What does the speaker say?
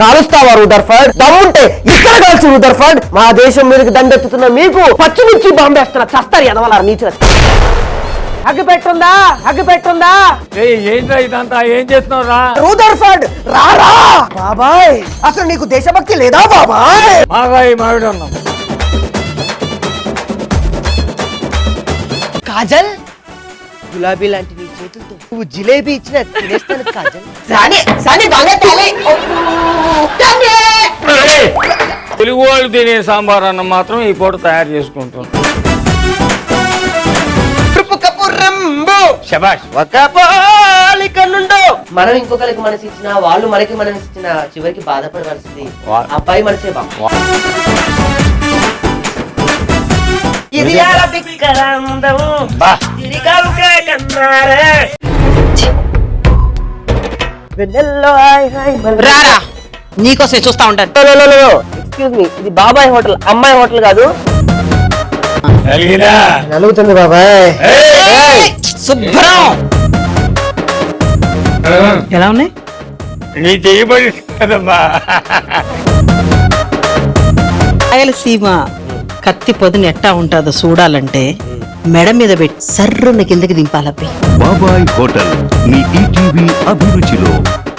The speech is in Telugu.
కాలుస్తావా రూదర్ఫర్డ్? దమ్ముంటే ఇక్కడ కాల్చి రూదర్ఫర్డ్. మా దేశం మీదకి దండెత్తుతున్న మీకు పచ్చిమిర్చి బాంబేస్తున్నా చస్తారు ఎదవలారు నీచులు. అగ్గిపెట్టుందా? అగ్గిపెట్టుందా? ఏంట్రా ఇదంతా? ఏం చేస్తున్నావు రా? రూదర్ఫర్డ్ రారా బాబాయ్, అసలు నీకు దేశభక్తి లేదా బాబాయ్? మాగాయి మావిడన్నాం. కాజల్, గులాబీ లాంటి నీ చేతులతో నువ్వు జిలేబీ ఇచ్చిన తినేస్తాను కాజల్. తెలుగు వాళ్ళు తినే సాంబార్ అన్నం మాత్రం ఈ పూట తయారు చేసుకుంటాం. శబాష్. మనం ఇంకొకరికి మనసు ఇచ్చిన, వాళ్ళు మనకి మనసు ఇచ్చిన, చివరికి బాధపడవలసింది అబ్బాయి మనసే బాబు. ఇది రారా నీకోసం చూస్తా ఉంటాను. ఎక్స్క్యూజ్ మీ, ఇది బాబాయ్ హోటల్, అమ్మాయి హోటల్ కాదు. నలుగుతుంది బాబాయ్. శుభ్రం. ఎలా ఉన్నాయి? నీ చేయబడి కదమ్మా. రాయలసీమ కత్తి పొదును ఎట్టా ఉంటుందో చూడాలంటే మెడ మీద పెట్టి సర్రున కిందకి దింపాలబ్బి. బాబాయ్ హోటల్ మీ ఈటీవీ అభిరుచిలో.